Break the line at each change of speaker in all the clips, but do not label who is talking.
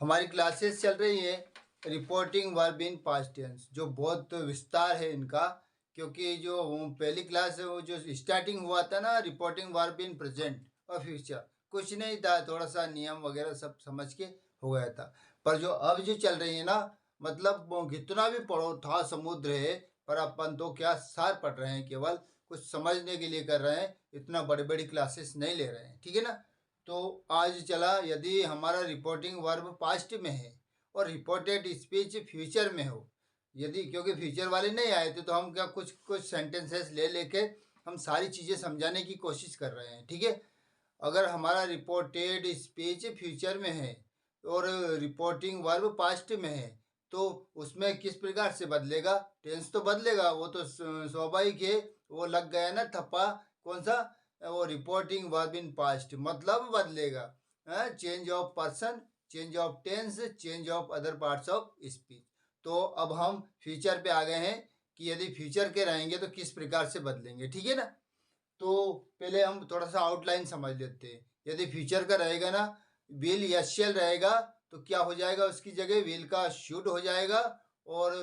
हमारी क्लासेस चल रही है reporting verb in past tense, जो बहुत विस्तार है इनका, क्योंकि जो पहली क्लास है वो जो स्टार्टिंग हुआ था ना रिपोर्टिंग वर्ब इन प्रेजेंट और फ्यूचर, कुछ नहीं था, थोड़ा सा नियम वगैरह सब समझ के हो गया था। पर जो अब जो चल रही है ना, मतलब वो कितना भी पढ़ो था समुद्र है, पर अपन तो क्या सार पढ़ रहे हैं, केवल कुछ समझने के लिए कर रहे हैं, इतना बड़ी बड़ी क्लासेस नहीं ले रहे हैं, ठीक है ना। तो आज चला, यदि हमारा रिपोर्टिंग वर्ब पास्ट में है और रिपोर्टेड स्पीच फ्यूचर में हो, यदि क्योंकि फ्यूचर वाले नहीं आए थे तो हम क्या कुछ कुछ सेंटेंसेस ले लेके हम सारी चीज़ें समझाने की कोशिश कर रहे हैं, ठीक है। अगर हमारा रिपोर्टेड स्पीच फ्यूचर में है और रिपोर्टिंग वर्ब पास्ट में है, तो उसमें किस प्रकार से बदलेगा, टेंस तो बदलेगा, वो तो स्वाभाविक है। वो लग गया ना थप्पा, कौन सा, वो रिपोर्टिंग वर्ब इन पास्ट मतलब बदलेगा, change of person, change of tense, change of other parts of speech. तो अब हम फ्यूचर पे आ गए हैं कि यदि फ्यूचर के रहेंगे तो किस प्रकार से बदलेंगे, ठीक है ना। तो पहले हम थोड़ा सा आउटलाइन समझ लेते हैं। यदि फ्यूचर का रहेगा ना, विल या शेल रहेगा, तो क्या हो जाएगा, उसकी जगह विल का शुड हो जाएगा, और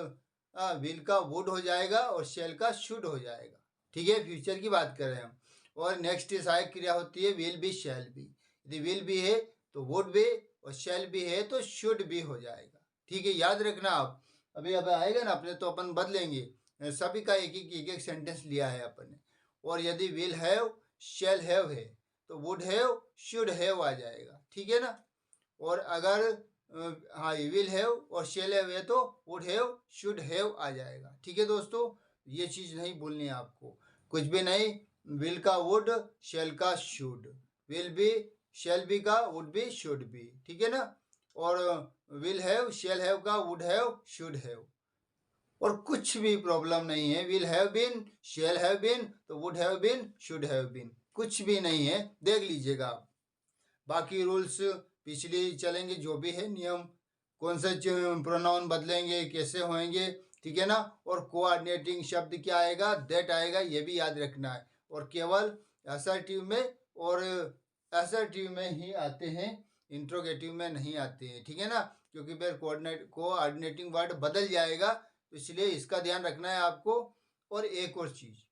विल का वुड हो जाएगा, और शेल का शुड हो जाएगा, ठीक है। फ्यूचर की बात कर रहे हैं हम। और नेक्स्ट सहायक क्रिया होती है विल बी शैल बी। यदि विल भी है तो वुड भी, और शैल भी है तो शुड भी हो जाएगा, ठीक है। याद रखना आप, अभी अब आएगा ना अपने तो अपन बदलेंगे, सभी का एक एक सेंटेंस लिया है अपन ने। और यदि विल हैव शैल हैव है तो वुड हैव शुड हैव आ जाएगा, ठीक है ना। और अगर हाँ विल हैव और शैल हैव है तो वुड हैव शुड हैव आ जाएगा, ठीक है दोस्तों। ये चीज़ नहीं भूलनी है आपको, कुछ भी नहीं। विल का वुड, शैल का should, will be shall be का वुड बी शुड बी, ठीक है ना। और विल हैव शैल हैव का वुड हैव शुड हैव। और कुछ भी प्रॉब्लम नहीं है, will have been, shall have been, तो would have been, should have been, कुछ भी नहीं है, देख लीजिएगा आप। बाकी रूल्स पिछले चलेंगे, जो भी है नियम, कौन से प्रोनाउन बदलेंगे, कैसे होंगे, ठीक है ना। और कोऑर्डिनेटिंग शब्द क्या आएगा, दैट आएगा, ये भी याद रखना है। और केवल असर्टिव में और असर्टिव में ही आते हैं, इंट्रोगेटिव में नहीं आते हैं, ठीक है ना। क्योंकि फिर कोऑर्डिनेटिंग वर्ड बदल जाएगा, तो इसलिए इसका ध्यान रखना है आपको। और एक और चीज़,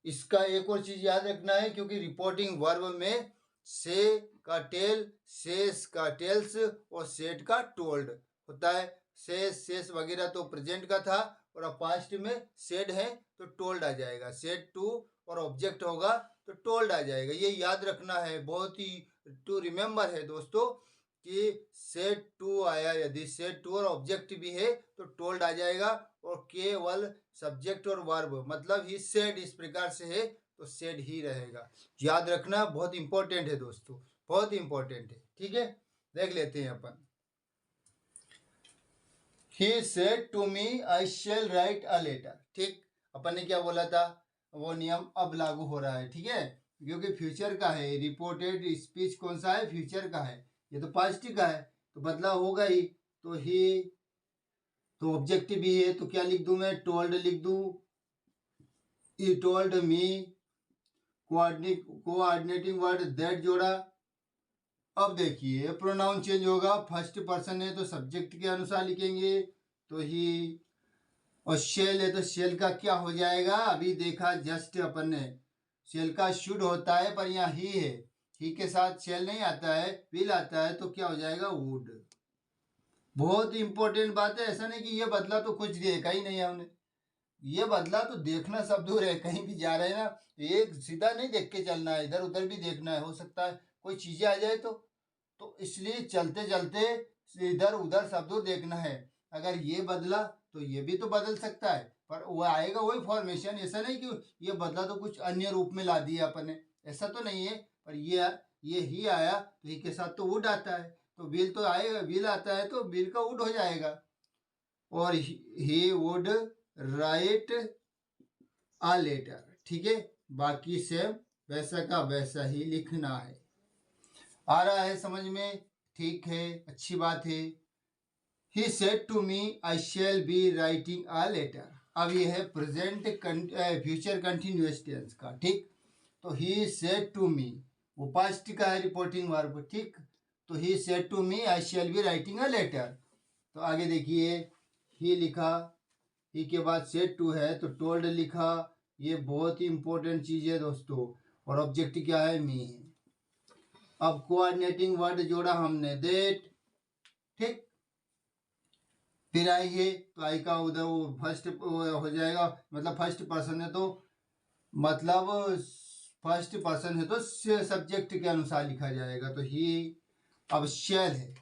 इसका एक और चीज़ याद रखना है, क्योंकि रिपोर्टिंग वर्ब में से का टेल, सेस का टेल्स, और सेट का टोल्ड होता है। सेस वगैरह तो प्रेजेंट का था, और अब पास्ट में सेड है तो टोल्ड आ जाएगा, सेड टू और ऑब्जेक्ट होगा तो टोल्ड आ जाएगा। ये याद रखना है, बहुत ही टू रिमेंबर है दोस्तों, कि सेड टू आया, यदि सेड टू और ऑब्जेक्ट भी है तो टोल्ड आ जाएगा। और केवल सब्जेक्ट और वर्ब मतलब ही सेड इस प्रकार से है तो सेड ही रहेगा। याद रखना बहुत इंपॉर्टेंट है दोस्तों, बहुत इंपॉर्टेंट है, ठीक है। देख लेते हैं अपन। He said to me I shall write a letter, ठीक। अपन ने क्या बोला था, वो नियम अब लागू हो रहा है, ठीक है। क्योंकि फ्यूचर का है, रिपोर्टेड स्पीच कौन सा है, फ्यूचर का है, ये तो पास्ट का है, तो बदलाव होगा ही। तो ही तो ऑब्जेक्टिव भी है, तो क्या लिख दूं मैं, टोल्ड लिख दूं, he told me, coordinating word that जोड़ा। अब देखिए प्रोनाउन चेंज होगा, फर्स्ट पर्सन है तो सब्जेक्ट के अनुसार लिखेंगे, तो ही। और शेल है तो शेल का क्या हो जाएगा, अभी देखा जस्ट अपन ने, शेल का शुड होता है, पर यहाँ ही है, ही के साथ शेल नहीं आता है, विल आता है, तो क्या हो जाएगा, वुड। बहुत इंपॉर्टेंट बात है, ऐसा नहीं कि ये बदला तो कुछ देखा ही नहीं हमने, ये बदला तो देखना सब दूर है। कहीं भी जा रहे हैं ना, एक सीधा नहीं देख के चलना है, इधर उधर भी देखना है, हो सकता है कोई चीजें आ जाए तो इसलिए चलते चलते इधर उधर सब दूर देखना है। अगर ये बदला तो ये भी तो बदल सकता है, पर वो आएगा वही फॉर्मेशन, ऐसा नहीं कि ये बदला तो कुछ अन्य रूप में ला दिया अपन ने, ऐसा तो नहीं है। पर ये ही आया तो ही के साथ तो वुड आता है, तो बिल तो आएगा, बिल आता है तो बिल का वुड हो जाएगा। और he would write a letter, ठीक है। बाकी सेम वैसा का वैसा ही लिखना है। आ रहा है समझ में, ठीक है, अच्छी बात है। He said to me I shall be writing a letter. अब ये है प्रेजेंट फ्यूचर कंटिन्यूअस टेंस का, ठीक। तो ही सेड टू मी, वो पास्ट का है रिपोर्टिंग वर्ब, ठीक। तो he said to me I shall be writing a letter. तो आगे देखिए, ही लिखा, ही के बाद सेड टू है तो टोल्ड लिखा। ये बहुत ही इंपॉर्टेंट चीज है दोस्तों। और ऑब्जेक्ट क्या है? मी है। अब कोऑर्डिनेटिंग वर्ड जोड़ा हमने, दैट, ठीक। फिर आई है तो आई का उधर वो फर्स्ट हो जाएगा, मतलब फर्स्ट पर्सन है तो मतलब फर्स्ट पर्सन है तो सब्जेक्ट के अनुसार लिखा जाएगा। तो ही, अब शेल है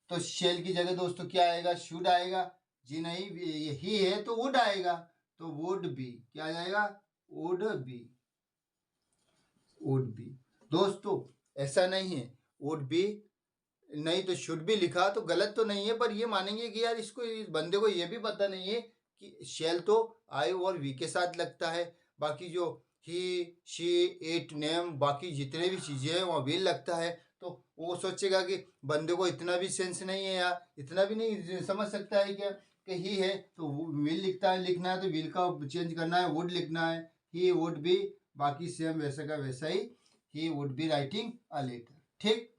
तो शेल की जगह दोस्तों क्या आएगा? शुड आएगा। जी नहीं, ही है तो वुड आएगा, तो वुड बी क्या आ जाएगा? Would be, would be. दोस्तों ऐसा नहीं है, वुड बी नहीं तो शुड भी लिखा तो गलत तो नहीं है, पर ये मानेंगे कि यार इसको, इस बंदे को ये भी पता नहीं है कि शेल तो आई और वी के साथ लगता है, बाकी जो ही, शी, इट, नेम, बाकी जितने भी चीजें हैं वहाँ विल लगता है। तो वो सोचेगा कि बंदे को इतना भी सेंस नहीं है यार, इतना भी नहीं समझ सकता है क्या कि ही है तो विल लिखता है, लिखना है तो विल का चेंज करना है, वुड लिखना है, ही वुड बी, बाकी सेम वैसा का वैसा he would be writing a letter, ठीक।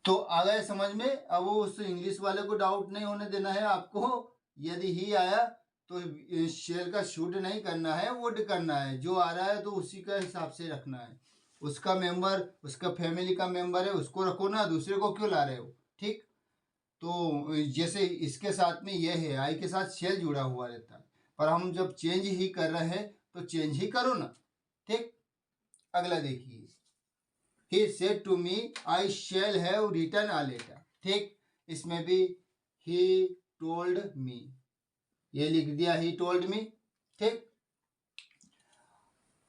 तो आ गए समझ में। अब वो उस इंग्लिश वाले को डाउट नहीं होने देना है आपको। यदि ही आया तो शेल का शुड नहीं करना है, वुड करना है। जो आ रहा है तो उसी का हिसाब से रखना है। उसका मेंबर, उसका फैमिली का मेंबर है, उसको रखो ना, दूसरे को क्यों ला रहे हो, ठीक। तो जैसे इसके साथ में ये है, आई के साथ शेल जुड़ा हुआ रहता है, पर हम जब चेंज ही कर रहे हैं तो चेंज ही करो ना, ठीक। अगला देखिए, he said to me I shall have written a letter, ठीक। इसमें भी he told me, ये लिख दिया he told me, ठीक।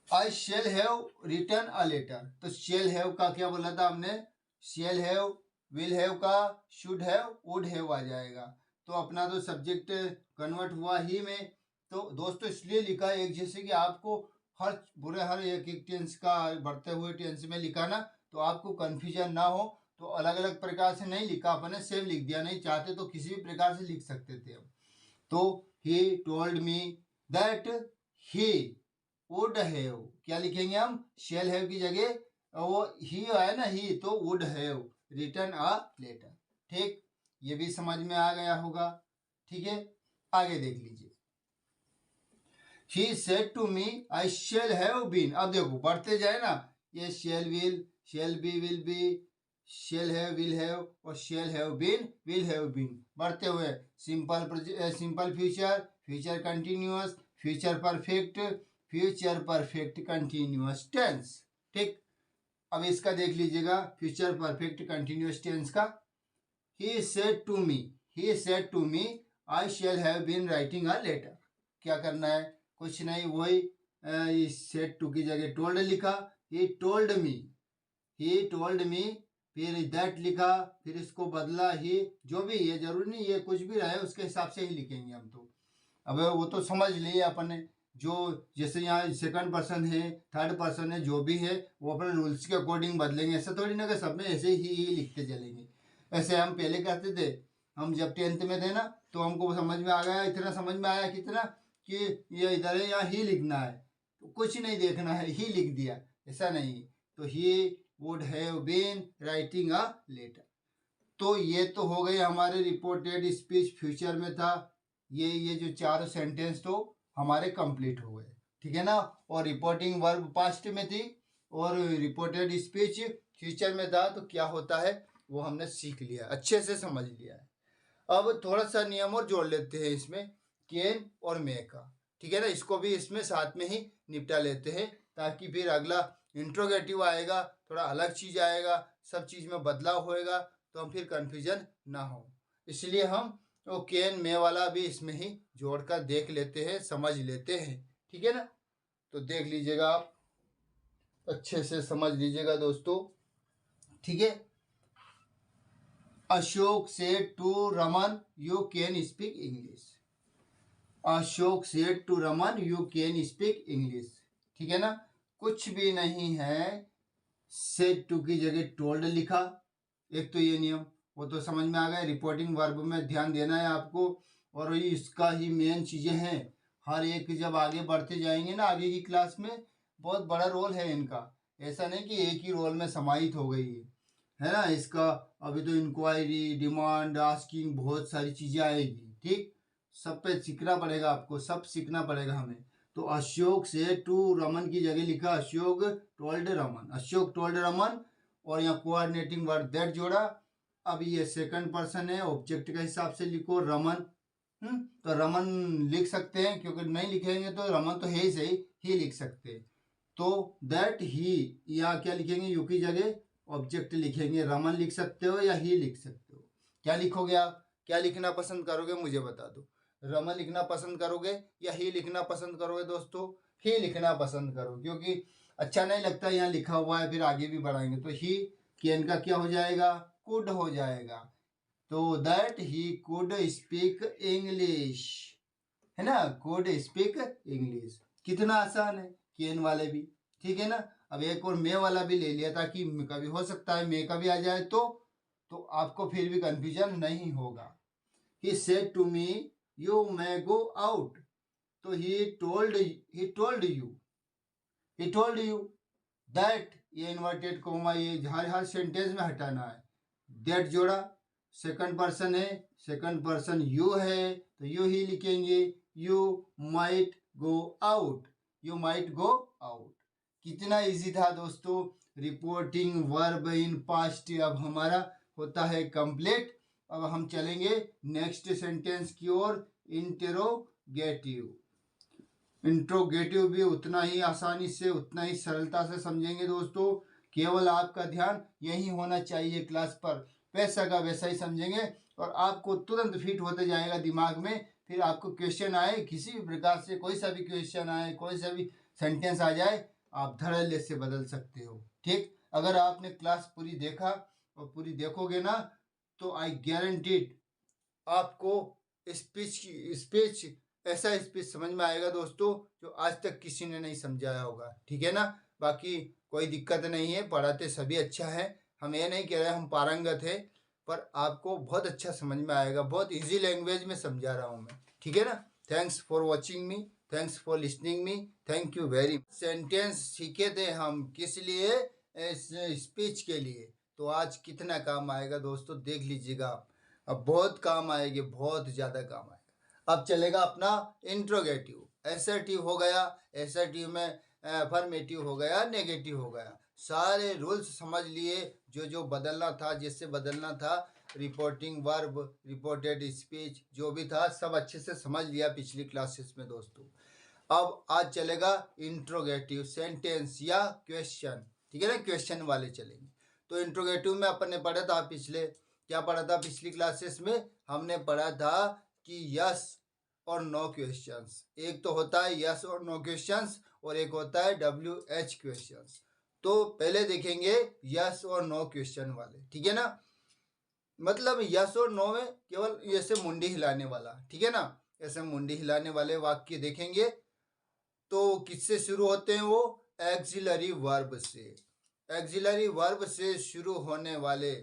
I shall have written a letter, तो shall have का क्या बोला था हमने? shall have, will have का should have, would have आ जाएगा। तो अपना तो सब्जेक्ट कन्वर्ट हुआ ही में। तो दोस्तों इसलिए लिखा एक जैसे कि आपको हर एक एक टेंस का बढ़ते हुए टेंस में लिखा ना, तो आपको कंफ्यूजन ना हो। तो अलग अलग प्रकार से नहीं लिखा अपने, सेम लिख दिया। नहीं चाहते तो किसी भी प्रकार से लिख सकते थे हम। तो he told me that he would have, क्या लिखेंगे हम? shall have की जगह वो ही है ना, ही, तो would have written a letter, ठीक। ये भी समझ में आ गया होगा, ठीक है। आगे देख लीजिए, he said to me I shall have been। अब देखो बढ़ते जाए ना, ये shall be will be, shall have will have और shall have been will have been बढ़ते हुए simple future, future continuous, future perfect continuous tense, ठीक। अब इसका देख लीजिएगा, फ्यूचर परफेक्ट कंटिन्यूअस टेंस का, he said to me I shall have been writing a letter। क्या करना है? कुछ नहीं, वही सेड टू की जगह टोल्ड लिखा, he told me, फिर दैट लिखा, फिर इसको बदला ही, जो भी ये जरूरी नहीं, ये कुछ भी रहे उसके हिसाब से ही लिखेंगे हम। तो अब वो तो समझ लिए अपने, जो जैसे यहाँ सेकंड पर्सन है, थर्ड पर्सन है, जो भी है वो अपने रूल्स के अकॉर्डिंग बदलेंगे। ऐसा थोड़ी ना कि सब में ऐसे ही लिखते चलेंगे। ऐसे हम पहले करते थे, हम जब 10th में थे ना, तो हमको समझ में आ गया, इतना समझ में आया कितना कि ये इधर है, यहाँ ही लिखना है, तो कुछ नहीं देखना है, ही लिख दिया, ऐसा नहीं। तो he would have been writing a letter. तो ये तो हो गए हमारे रिपोर्टेड स्पीच फ्यूचर में था। ये जो चारों सेंटेंस तो हमारे कंप्लीट हो गए, ठीक है ना। और रिपोर्टिंग वर्ब पास्ट में थी और रिपोर्टेड स्पीच फ्यूचर में था। तो क्या होता है वो हमने सीख लिया, अच्छे से समझ लिया है। अब थोड़ा सा नियम और जोड़ लेते हैं इसमें, कैन और मे का, ठीक है ना। इसको भी इसमें साथ में ही निपटा लेते हैं, ताकि फिर अगला इंट्रोगेटिव आएगा, थोड़ा अलग चीज आएगा, सब चीज में बदलाव होएगा, तो हम फिर कंफ्यूजन ना हो। इसलिए हम वो कैन मे वाला भी इसमें ही जोड़कर देख लेते हैं, समझ लेते हैं, ठीक है ना। तो देख लीजिएगा आप, अच्छे से समझ लीजिएगा दोस्तों, ठीक है। Ashok said to Raman you can speak English. Ashok said to Raman you can speak English, ठीक है ना। कुछ भी नहीं है, सेड टू की जगह टोल्ड लिखा। एक तो ये नियम, वो तो समझ में आ गया। रिपोर्टिंग वर्ब में ध्यान देना है आपको, और इसका ही मेन चीजें हैं। हर एक जब आगे बढ़ते जाएंगे ना, आगे की क्लास में बहुत बड़ा रोल है इनका। ऐसा नहीं कि एक ही रोल में समाहित हो गई है, है ना। इसका अभी तो इंक्वायरी, डिमांड, आस्किंग, बहुत सारी चीजें आएगी। ठीक, सब पे सीखना पड़ेगा आपको, सब सीखना पड़ेगा हमें। तो अशोक से टू रमन की जगह लिखा अशोक टोल्ड रमन, अशोक टोल्ड रमन, और यहाँ कोऑर्डिनेटिंग वर्ड दैट जोड़ा। अब ये सेकंड पर्सन है, ऑब्जेक्ट के हिसाब से लिखो रमन। तो रमन लिख सकते हैं, क्योंकि नहीं लिखेंगे तो रमन तो है ही सही, ही लिख सकते हैं। तो दैट ही, यहाँ क्या लिखेंगे, यू की जगह ऑब्जेक्ट लिखेंगे, रमन लिख सकते हो या ही लिख सकते हो। क्या लिखोगे आप, क्या लिखना पसंद करोगे मुझे बता दो। रमन लिखना पसंद करोगे या ही लिखना पसंद करोगे दोस्तों। ही लिखना पसंद करो, क्योंकि अच्छा नहीं लगता यहाँ लिखा हुआ है, फिर आगे भी बढ़ाएंगे। तो ही कैन का क्या हो जाएगा, कुड हो जाएगा। तो that he could speak English, है ना, कुड स्पीक इंग्लिश। कितना आसान है, कैन वाले भी। ठीक है ना। अब एक और मे वाला भी ले लिया, ताकि कभी हो सकता है मे का भी आ जाए तो आपको फिर भी कंफ्यूजन नहीं होगा। He said to me you may go out, तो ही टोल्ड यू दैट, ये इन्वर्टेड कोमा ये हर सेंटेंस में हटाना है। दैट जोड़ा, सेकंड पर्सन है, सेकंड पर्सन यू है, तो यू ही लिखेंगे। You might go out, you might go out. कितना इजी था दोस्तों। रिपोर्टिंग वर्ब इन पास्ट अब हमारा होता है कंप्लीट। अब हम चलेंगे नेक्स्ट सेंटेंस की ओर, इंटेरोगेटिव। इंट्रोगेटिव भी उतना ही आसानी से, उतना ही सरलता से समझेंगे दोस्तों। केवल आपका ध्यान यही होना चाहिए क्लास पर, वैसा का वैसा ही समझेंगे और आपको तुरंत फिट होते जाएगा दिमाग में। फिर आपको क्वेश्चन आए किसी भी प्रकार से, कोई सा भी क्वेश्चन आए, कोई सा भी सेंटेंस आ जाए, आप धड़ल्ले से बदल सकते हो। ठीक, अगर आपने क्लास पूरी देखा और पूरी देखोगे ना, तो आई गारंटीड आपको स्पीच ऐसा स्पीच समझ में आएगा दोस्तों, जो आज तक किसी ने नहीं समझाया होगा। ठीक है ना। बाकी कोई दिक्कत नहीं है, पढ़ाते सभी अच्छा है। हम ये नहीं कह रहे हम पारंगत है, पर आपको बहुत अच्छा समझ में आएगा। बहुत इजी लैंग्वेज में समझा रहा हूँ मैं। ठीक है ना। Thanks for watching me, thanks for listening me, thank you very much. Sentence सीखे थे हम किस लिए, स्पीच के लिए। तो आज कितना काम आएगा दोस्तों, देख लीजिएगा आप। अब बहुत काम आएगी, बहुत ज़्यादा काम आएगा। अब चलेगा अपना इंट्रोगेटिव। एसर्टिव हो गया, एसर्टिव में अफर्मेटिव हो गया, नेगेटिव हो गया। सारे रूल्स समझ लिए, जो जो बदलना था, जिससे बदलना था, रिपोर्टिंग वर्ब, रिपोर्टेड स्पीच, जो भी था सब अच्छे से समझ लिया पिछली क्लासेस में दोस्तों। अब आज चलेगा इंट्रोगेटिव सेंटेंस या क्वेश्चन। ठीक है ना, क्वेश्चन वाले चलेंगे। तो इंट्रोगेटिव में अपन ने पढ़ा था पिछले, क्या पढ़ा था पिछली क्लासेस में, हमने पढ़ा था कि यस और नो क्वेश्चंस। एक तो होता है यस और नो क्वेश्चंस, और एक होता है WH क्वेश्चंस। तो पहले देखेंगे यस और नो क्वेश्चन वाले। ठीक है ना। मतलब यस और नो में केवल ऐसे मुंडी हिलाने वाला। ठीक है ना, ऐसे मुंडी हिलाने वाले वाक्य देखेंगे। तो किससे शुरू होते हैं वो, एक्सिलरी वर्ब से। एक्सिलरी वर्ब से शुरू होने वाले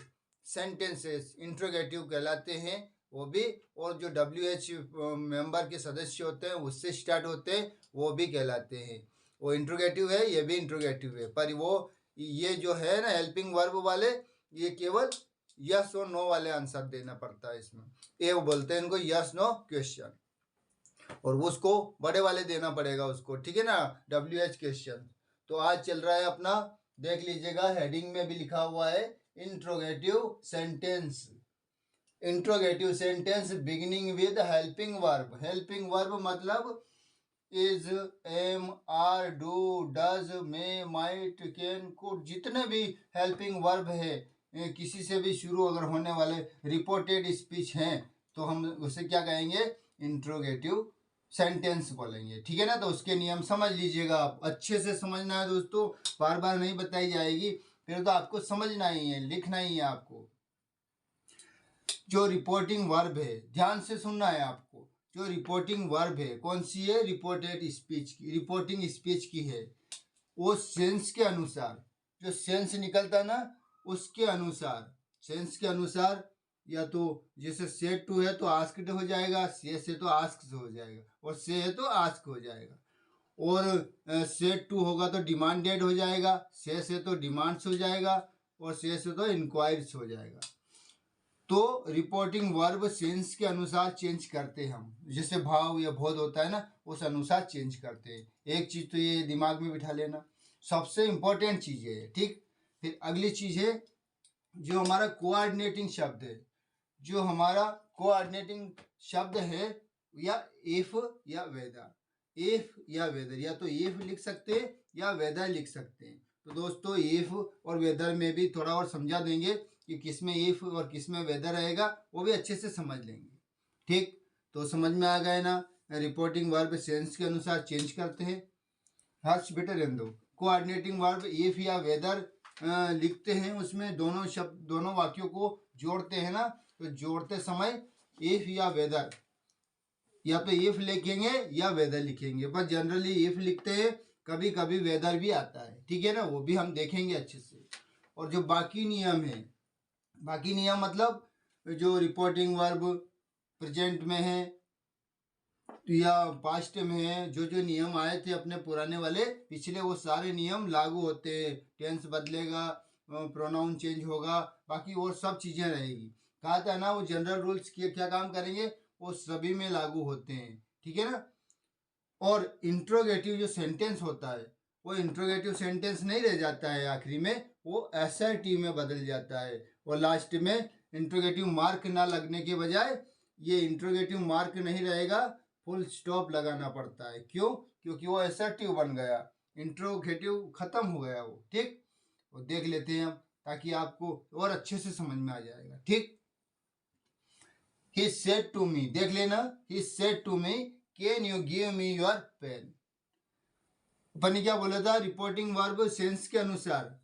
सेंटेंसेस इंट्रोगेटिव कहलाते हैं वो भी। और जो WH मेंबर के सदस्य होते हैं उससे स्टार्ट होते हैं वो भी कहलाते हैं। वो इंट्रोगेटिव है, ये भी इंट्रोगेटिव है, पर वो ये जो है ना हेल्पिंग वर्ब वाले, ये केवल यस और नो वाले आंसर देना पड़ता है इसमें। ये बोलते हैं इनको यस नो क्वेश्चन, और उसको बड़े वाले देना पड़ेगा उसको। ठीक है ना, WH क्वेश्चन। तो आज चल रहा है अपना, देख लीजिएगा हेडिंग में भी लिखा हुआ है, interrogative sentence. Interrogative sentence beginning with helping verb. हेल्पिंग वर्ब मतलब is, am, are, do, does, may, might, can, could, जितने भी हेल्पिंग वर्ब है, किसी से भी शुरू अगर होने वाले रिपोर्टेड स्पीच हैं, तो हम उसे क्या कहेंगे, इंट्रोगेटिव सेंटेंस बोलेंगे। ठीक है ना। तो उसके नियम समझ लीजिएगा आप, अच्छे से समझना है दोस्तों, बार बार नहीं बताई जाएगी, फिर तो आपको समझना ही है, लिखना ही है आपको। जो रिपोर्टिंग वर्ब है, ध्यान से सुनना है आपको। जो रिपोर्टिंग वर्ब है कौन सी है, रिपोर्टेड स्पीच की, रिपोर्टिंग स्पीच की है। वो सेंस के अनुसार, जो सेंस निकलता ना उसके अनुसार, सेंस के अनुसार, या तो जैसे सेड टू है तो आस्क्ड हो जाएगा, से तो आस्क्ड हो जाएगा, और से है तो आस्क हो जाएगा। और सेड टू होगा तो डिमांडेड हो जाएगा, से तो डिमांड्स हो जाएगा। और से तो इंक्वायर्स हो जाएगा। तो रिपोर्टिंग वर्ब सेंस के अनुसार चेंज करते हैं हम, जैसे भाव या बोध होता है ना, उस अनुसार चेंज करते हैं। एक चीज तो ये दिमाग में बिठा लेना, सबसे इंपॉर्टेंट चीज है, ठीक। फिर अगली चीज है जो हमारा कोऑर्डिनेटिंग शब्द है, जो हमारा कोऑर्डिनेटिंग शब्द है, या इफ या वेदर, इफ या वेदर, या तो इफ लिख सकते हैं या वेदर लिख सकते हैं। तो दोस्तों इफ और वेदर में भी थोड़ा और समझा देंगे कि किस में इफ और किस में वेदर रहेगा, वो भी अच्छे से समझ लेंगे, ठीक। तो समझ में आ गए ना, रिपोर्टिंग वर्ब सेंस के अनुसार चेंज करते हैं। हर्ष बेटा रहने दो। कोऑर्डिनेटिंग वर्ब इफ या वेदर लिखते हैं, उसमें दोनों शब्द, दोनों वाक्यों को जोड़ते हैं ना, तो जोड़ते समय इफ या वेदर, या तो इफ लिखेंगे या वेदर लिखेंगे, पर जनरली इफ लिखते हैं, कभी कभी वेदर भी आता है, ठीक है ना, वो भी हम देखेंगे अच्छे से। और जो बाकी नियम है, बाकी नियम मतलब जो रिपोर्टिंग वर्ब प्रेजेंट में है या पास्ट में है, जो जो नियम आए थे अपने पुराने वाले पिछले, वो सारे नियम लागू होते हैं। टेंस बदलेगा, प्रोनाउन चेंज होगा, बाकी और सब चीज़ें रहेगी। कहा था ना वो जनरल रूल्स क्या काम करेंगे, वो सभी में लागू होते हैं, ठीक है ना। और इंट्रोगेटिव जो सेंटेंस होता है, वो इंट्रोगेटिव सेंटेंस नहीं रह जाता है आखिरी में, वो असर्टिव में बदल जाता है। और लास्ट में इंट्रोगेटिव मार्क ना लगने के बजाय ये इंट्रोगेटिव मार्क नहीं रहेगा, फुल स्टॉप लगाना पड़ता है। क्यों? क्योंकि वो असर्टिव बन गया, इंट्रोगेटिव खत्म हो गया वो, ठीक। वो देख लेते हैं हम, ताकि आपको और अच्छे से समझ में आ जाएगा, ठीक। He said to me, देख लेना, he said to me, can you give me your pen? अपन ने क्या बोला था, रिपोर्टिंग वर्ब सेंस के अनुसार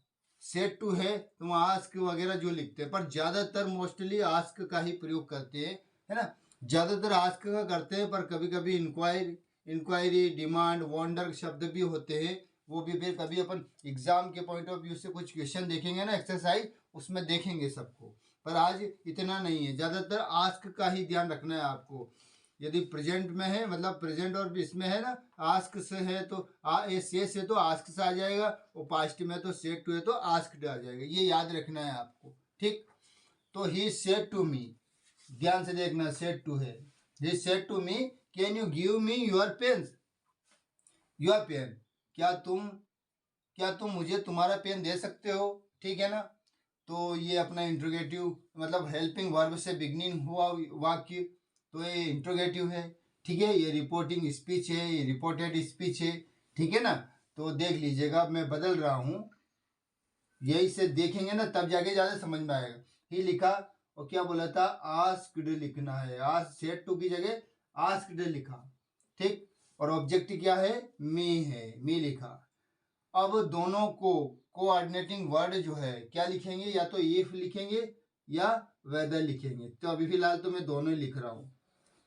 सेट टू है तो आस्क वगैरह जो लिखते हैं, पर ज्यादातर मोस्टली आस्क का ही प्रयोग करते हैं, है ना। ज्यादातर आस्क का करते हैं, पर कभी कभी इंक्वायरी, डिमांड, वॉन्डर शब्द भी होते हैं, वो भी फिर कभी अपन एग्जाम के पॉइंट ऑफ व्यू से कुछ क्वेश्चन देखेंगे ना, एक्सरसाइज, उसमें देखेंगे सबको। पर आज इतना नहीं है, ज्यादातर आस्क का ही ध्यान रखना है आपको। यदि प्रेजेंट में है, मतलब प्रेजेंट और इसमें है ना, आस्क से है तो से तो आस्क से आ जाएगा, और पास्ट में तो सेड टू है तो आस्क्ड आ जाएगा, ये याद रखना है आपको, ठीक। तो ही सेड टू मी, ध्यान से देखना, सेड टू है, he said to me, can you give me your pen, your pen, क्या तुम मुझे तुम्हारा पेन दे सकते हो, ठीक है ना। तो ये अपना इंट्रोगेटिव, मतलब हेल्पिंग वर्ब से बिगनिंग हुआ वाक्य, तो ये इंट्रोगेटिव है, ठीक है। ये रिपोर्टिंग स्पीच है, ये रिपोर्टेड स्पीच है, ठीक है ना। तो देख लीजिएगा, मैं बदल रहा हूँ, यही से देखेंगे ना तब जाके ज़्यादा समझ में आएगा। ही लिखा, और क्या बोला था, आस्क्ड लिखना है, आज सेड टू की जगह आस्क्ड लिखा, ठीक। और ऑब्जेक्ट क्या है, मी है, मी लिखा। अब दोनों को कोऑर्डिनेटिंग वर्ड जो है क्या लिखेंगे, या तो इफ लिखेंगे या वेदर लिखेंगे। तो अभी फिलहाल तो मैं दोनों ही लिख रहा हूँ,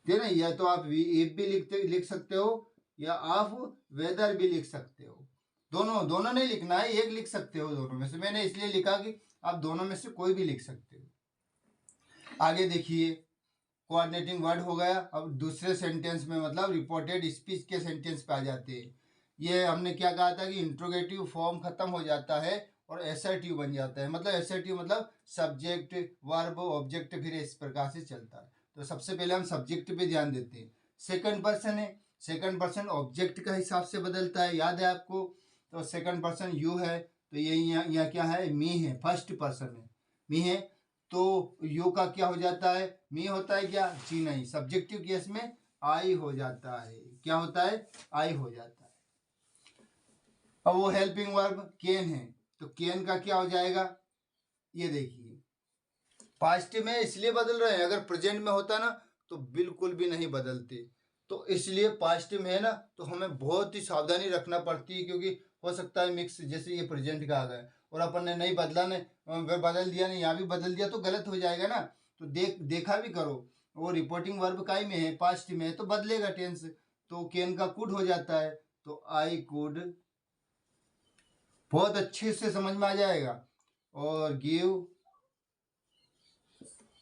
ठीक है ना। या तो आप इफ भी लिख सकते हो, या आप वेदर भी लिख सकते हो। दोनों नहीं लिखना है, एक लिख सकते हो दोनों में से। मैंने इसलिए लिखा कि आप दोनों में से कोई भी लिख सकते हो। आगे देखिए, कोऑर्डिनेटिंग वर्ड हो गया। अब दूसरे सेंटेंस में, मतलब रिपोर्टेड स्पीच के सेंटेंस पे आ जाते हैं। ये हमने क्या कहा था कि इंट्रोगेटिव फॉर्म खत्म हो जाता है और एसर्टिव बन जाता है। मतलब एसर्टिव मतलब सब्जेक्ट, वर्ब, ऑब्जेक्ट, फिर इस प्रकार से चलता है। तो सबसे पहले हम सब्जेक्ट पे ध्यान देते हैं। सेकंड पर्सन है, सेकंड पर्सन ऑब्जेक्ट का हिसाब से बदलता है, याद है आपको। तो सेकंड पर्सन यू है, तो ये यहाँ क्या है, मी है, फर्स्ट पर्सन है, मी है। तो यू का क्या हो जाता है, मी होता है क्या, जी नहीं, सब्जेक्टिव केस में आई हो जाता है, क्या होता है, आई हो जाता है। अब वो हेल्पिंग वर्ब कैन है, तो कैन का क्या हो जाएगा, ये देखिए, पास्ट में इसलिए बदल रहे हैं, अगर प्रेजेंट में होता ना तो बिल्कुल भी नहीं बदलते। तो इसलिए पास्ट में है ना, तो हमें बहुत ही सावधानी रखना पड़ती है, क्योंकि हो सकता है मिक्स, जैसे ये प्रेजेंट का आ गया और अपन ने नहीं बदला, ने बदल दिया, नहीं यहाँ भी बदल दिया, तो गलत हो जाएगा ना। तो देखा भी करो, वो रिपोर्टिंग वर्ब का ही में है, पास्ट में है तो बदलेगा टेंस, तो कैन का कुड हो जाता है, तो आई कुड, बहुत अच्छे से समझ में आ जाएगा। और गिव,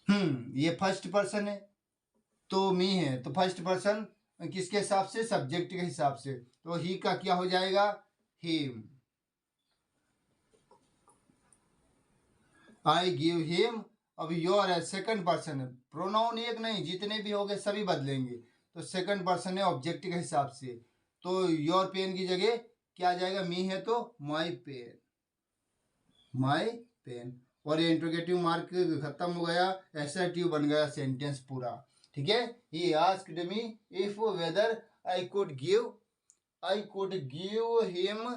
ये फर्स्ट पर्सन है, तो मी है, तो फर्स्ट पर्सन किसके हिसाब से, सब्जेक्ट के हिसाब से, तो ही का क्या हो जाएगा, हिम। आई गिव हिम, अब योर है, सेकंड पर्सन है, प्रोनाउन एक नहीं, जितने भी हो गए सभी बदलेंगे, तो सेकंड पर्सन है ऑब्जेक्ट के हिसाब से, तो योर पेन की जगह क्या आ जाएगा, मी है तो माई पेन, माई पेन। और ये इंट्रोगेटिव मार्क खत्म हो गया, एसर्टिव बन गया सेंटेंस पूरा। ठीक है, he asked me if whether I could give him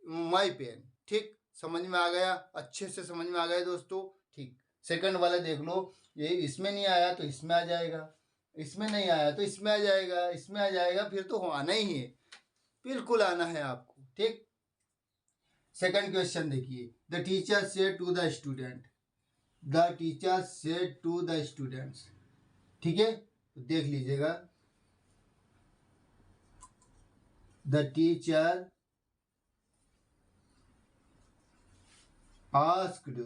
my pen. ठीक, समझ में आ गया, अच्छे से समझ में आ गया दोस्तों। ठीक, सेकंड वाला देख लो, ये इसमें नहीं आया तो इसमें आ जाएगा, इसमें नहीं आया तो इसमें आ जाएगा, इसमें आ जाएगा, फिर तो आना ही है, बिल्कुल आना है आपको। ठीक, सेकंड क्वेश्चन देखिए, the teacher said to the student, the teacher said to the students. ठीक है, तो देख लीजिएगा, the teacher asked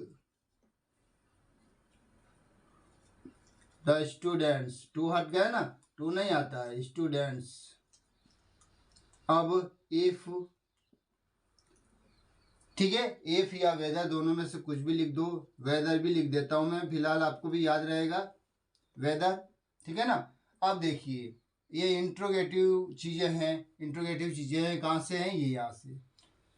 the students, to हट गया ना, टू नहीं आता है, स्टूडेंट्स। अब इफ, ठीक है, इफ या वेदर दोनों में से कुछ भी लिख दो, वेदर भी लिख देता हूं मैं, फिलहाल आपको भी याद रहेगा वेदर। ठीक है ना। अब देखिए, ये इंट्रोगेटिव चीजें हैं, इंट्रोगेटिव चीजें हैं, कहाँ से हैं, ये यहाँ से।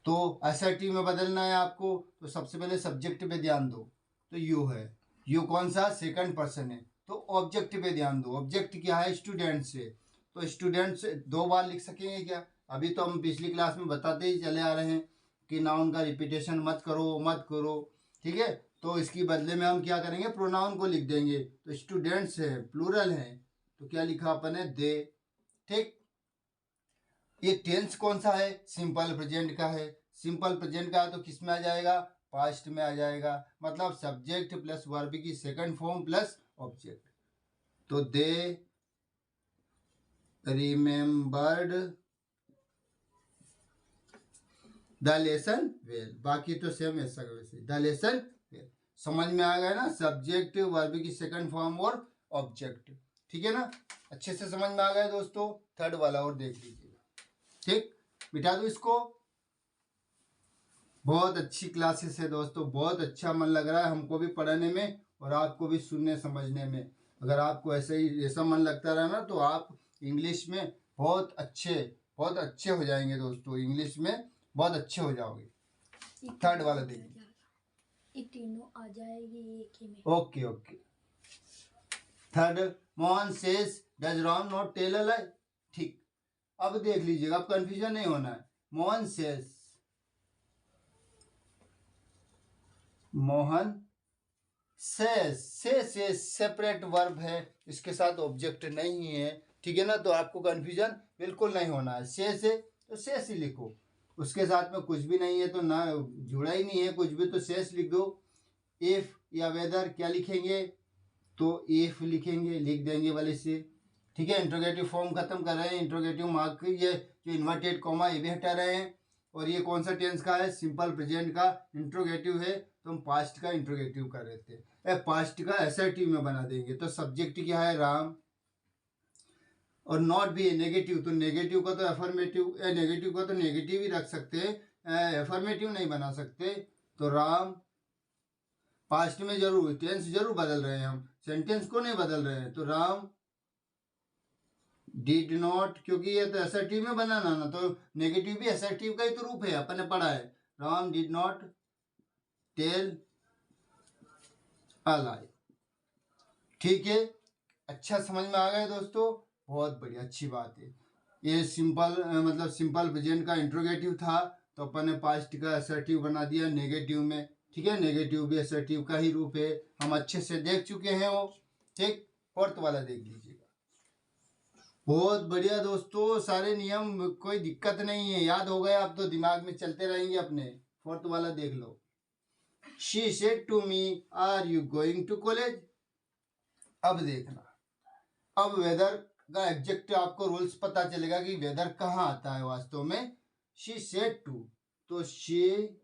तो असर्टिव में बदलना है आपको, तो सबसे पहले सब्जेक्ट पे ध्यान दो, तो यू है, यू कौन सा, सेकंड पर्सन है, तो ऑब्जेक्ट पे ध्यान दो, ऑब्जेक्ट क्या है, स्टूडेंट से, तो स्टूडेंट से दो बार लिख सकेंगे क्या, अभी तो हम पिछली क्लास में बताते ही चले आ रहे हैं कि नाउन का रिपीटेशन मत करो मत करो। ठीक है, तो इसकी बदले में हम क्या करेंगे, प्रोनाउन को लिख देंगे, तो स्टूडेंट्स है, प्लूरल है, तो क्या लिखा अपन है, दे। ठीक, ये टेंस कौन सा है, सिंपल प्रेजेंट का है, सिंपल प्रेजेंट का है तो किस में आ जाएगा, पास्ट में आ जाएगा, मतलब सब्जेक्ट प्लस वर्ब की सेकंड फॉर्म प्लस ऑब्जेक्ट, तो दे रिमेम्बर्ड द लेसन वेल, बाकी तो सेम ऐसा वैसे, द लेसन वेल। समझ में आ गया ना, सब्जेक्ट वर्ब की सेकंड फॉर्म और ऑब्जेक्ट। ठीक है ना, अच्छे से समझ में आ गया दोस्तों। थर्ड वाला और देख लीजिएगा। ठीक, मिटा दो इसको। बहुत अच्छी क्लासेस है दोस्तों, बहुत अच्छा मन लग रहा है हमको भी पढ़ने में और आपको भी सुनने समझने में। अगर आपको ऐसे ही ऐसा मन लगता रहा ना, तो आप इंग्लिश में बहुत अच्छे हो जाएंगे दोस्तों, इंग्लिश में बहुत अच्छे हो जाओगे। थर्ड वाला देखिए,
तीनों आ जाएगी एक ही में।
Okay okay. Third, Mohan says does Ram not tell a lie. ठीक, अब देख लीजिएगा, अब कंफ्यूजन नहीं होना है। मोहन सेज, मोहन से सेपरेट वर्ब है, इसके साथ ऑब्जेक्ट नहीं है। ठीक है ना, तो आपको कंफ्यूजन बिल्कुल नहीं होना है। से तो शेष ही लिखो, उसके साथ में कुछ भी नहीं है तो ना, जुड़ा ही नहीं है कुछ भी, तो शेष लिख दो। इफ या वेदर क्या लिखेंगे, तो इफ लिखेंगे, लिख देंगे वाले से। ठीक है, इंट्रोगेटिव फॉर्म खत्म कर रहे हैं, इंट्रोगेटिव मार्क ये जो इन्वर्टेड कॉमा ये भी हटा रहे हैं। और ये कौन सा टेंस का है, सिंपल प्रेजेंट का इंट्रोगेटिव है, तो हम पास्ट का इंट्रोगेटिव कर रहे थे, पास्ट का असर्टिव में बना देंगे। तो सब्जेक्ट क्या है, राम, और नॉट भी है नेगेटिव, तो नेगेटिव का तो एफर्मेटिव, नेगेटिव का तो नेगेटिव ही रख सकते हैं, एफर्मेटिव नहीं बना सकते। तो राम, पास्ट में जरूर, टेंस जरूर बदल रहे हैं हम, सेंटेंस को नहीं बदल रहे हैं। तो राम डिड नॉट, क्योंकि ये तो असर्टिव में बनाना ना, तो नेगेटिव भी असर्टिव का ही तो रूप है, अपन ने पढ़ा है। Ram did not tell a lie. ठीक है, अच्छा समझ में आ गया दोस्तों, बहुत बढ़िया, अच्छी बात है। ये सिंपल मतलब सिंपल प्रेजेंट का इंट्रोगेटिव था, तो अपन ने पास्ट का असर्टिव बना दिया नेगेटिव में। ठीक है, नेगेटिव भी असर्टिव का ही रूप है, हम अच्छे से देख चुके हैं वो। ठीक, फोर्थ वाला देख लीजिएगा। बहुत बढ़िया दोस्तों, सारे नियम, कोई दिक्कत नहीं है, याद हो गए, अब तो दिमाग में चलते रहेंगे अपने। फोर्थ वाला देख लो, she said to me are you going to college. अब देखना, अब वेदर का एग्जेक्टिव आपको रूल्स पता चलेगा कि वेदर कहाँ आता है वास्तव में। शी सेड टू, तो she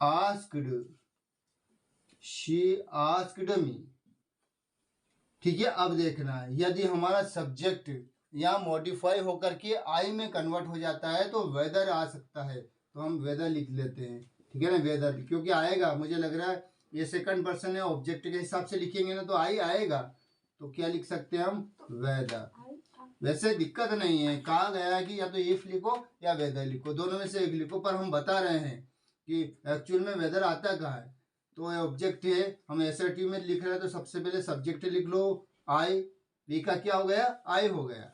asked, she asked me. ठीक है, अब देखना है, यदि हमारा सब्जेक्ट यहाँ मॉडिफाई होकर के आई में कन्वर्ट हो जाता है तो वेदर आ सकता है, तो हम वेदर लिख लेते हैं। ठीक है ना, वेदर, क्योंकि आएगा मुझे लग रहा है ये सेकंड पर्सन है, ऑब्जेक्ट के हिसाब से लिखेंगे ना तो आएगा, तो क्या लिख सकते हैं हम, वेदर। वैसे दिक्कत नहीं है, कहा गया है कि या तो इफ लिखो या वेदर लिखो, दोनों में से एक लिखो, पर हम बता रहे हैं कि एक्चुअल में वेदर आता कहाँ है। तो ये ऑब्जेक्ट है, हम एसर्टिव में लिख रहे हैं तो सबसे पहले सब्जेक्ट लिख लो, आई, वी का क्या हो गया, आई हो गया।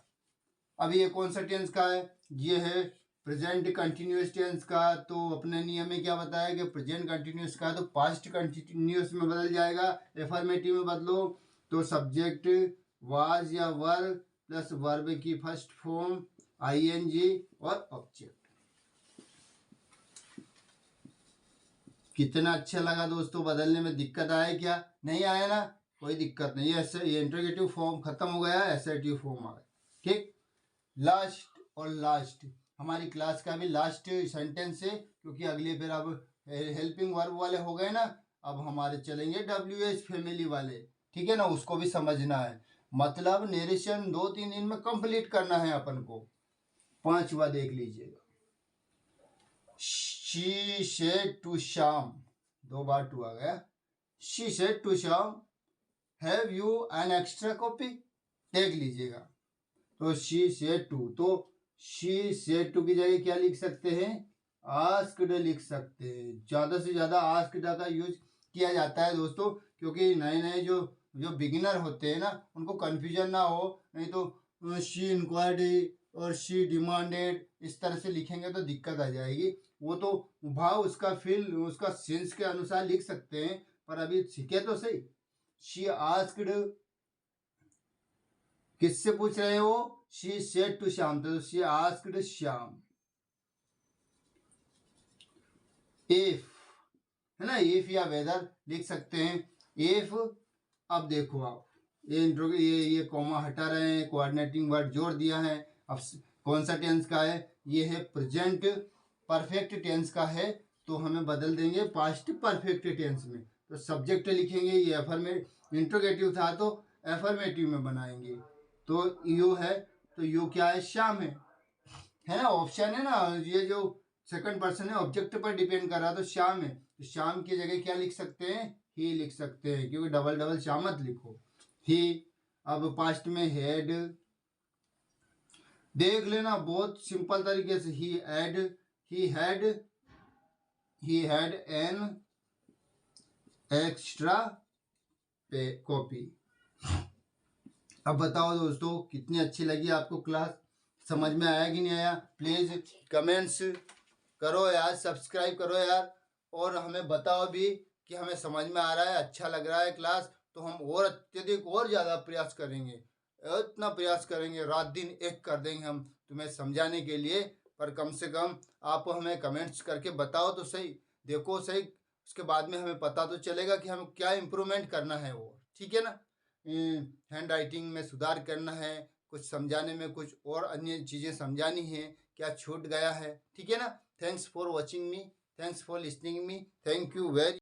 अब ये कौन सा टेंस का है, ये है प्रेजेंट कंटिन्यूअस टेंस का। तो अपने नियम में क्या बताया कि प्रेजेंट कंटिन्यूअस का तो पास्ट कंटिन्यूअस में बदल जाएगा, एफर्मेटिव में बदलो तो सब्जेक्ट वाज या वर प्लस वर्ब की फर्स्ट फॉर्म आईएनजी और ऑब्जेक्ट। कितना अच्छा लगा दोस्तों, बदलने में दिक्कत आया क्या, नहीं आया ना, कोई दिक्कत नहीं। ये इंट्रोगेटिव फॉर्म खत्म हो गया, एसर्टिव फॉर्म आ गया। ठीक, लास्ट और लास्ट हमारी क्लास का भी लास्ट सेंटेंस है, क्योंकि अगले फिर अब हेल्पिंग वर्ब वाले हो गए ना, अब हमारे चलेंगे WH फैमिली वाले, ठीक है ना, उसको भी समझना है। मतलब नेरेशन 2-3 दिन में कंप्लीट करना है अपन को। 5वां देख लीजिएगा, शी सेड टू श्याम, 2 बार टू आ गया, she said to Shyam have you an extra copy, देख लीजिएगा। तो शी सेड टू, तो शी सेड टू की जगह क्या लिख सकते हैं, आस्क्ड लिख सकते हैं। ज़्यादा से ज़्यादा आस्क्ड का यूज किया जाता है दोस्तों, क्योंकि नए नए जो बिगिनर होते हैं ना, उनको कन्फ्यूजन ना हो, नहीं तो शी इंक्वायर्ड और शी डिमांडेड इस तरह से लिखेंगे तो दिक्कत आ जाएगी। वो तो भाव उसका फील उसका सेंस के अनुसार लिख सकते हैं, पर अभी सीखे तो सही। शी आस्क्ड किससे पूछ रहे हो, शी सेड टू श्याम, तो शी आस्क्ड श्याम। इफ है ना, इफ या वेदर लिख सकते हैं। इफ, अब देखो आप ये कॉमा हटा रहे हैं, कोऑर्डिनेटिंग वर्ड जोड़ दिया है। अब कौन सा टेंस का है, ये है प्रेजेंट परफेक्ट टेंस का है, तो हमें बदल देंगे पास्ट परफेक्ट टेंस में। तो सब्जेक्ट लिखेंगे, ये एफर्मेटिव इंट्रोगेटिव था तो एफर्मेटिव में बनाएंगे। तो यू है, तो यू क्या है, श्याम है ना, ऑप्शन है ना, ये जो सेकंड पर्सन है ऑब्जेक्ट पर डिपेंड कर रहा, तो श्याम है, तो श्याम की जगह क्या लिख सकते हैं, ही लिख सकते हैं, क्योंकि डबल डबल श्याम मत लिखो, ही। अब पास्ट में हेड, देख लेना बहुत सिंपल तरीके से, he had an extra copy. अब बताओ दोस्तों, कितनी अच्छी लगी आपको क्लास, समझ में आया कि नहीं आया। प्लीज़ कमेंट्स करो यार, सब्सक्राइब करो यार, और हमें बताओ भी कि हमें समझ में आ रहा है, अच्छा लग रहा है क्लास, तो हम और अत्यधिक और ज़्यादा प्रयास करेंगे, इतना प्रयास करेंगे, रात दिन एक कर देंगे हम तुम्हें समझाने के लिए। पर कम से कम आप हमें कमेंट्स करके बताओ तो सही, देखो सही, उसके बाद में हमें पता तो चलेगा कि हमें क्या इम्प्रूवमेंट करना है वो, ठीक है ना। हैंड राइटिंग में सुधार करना है, कुछ समझाने में कुछ और अन्य चीज़ें समझानी है, क्या छूट गया है, ठीक है ना। Thanks for watching me, thanks for listening me, thank you very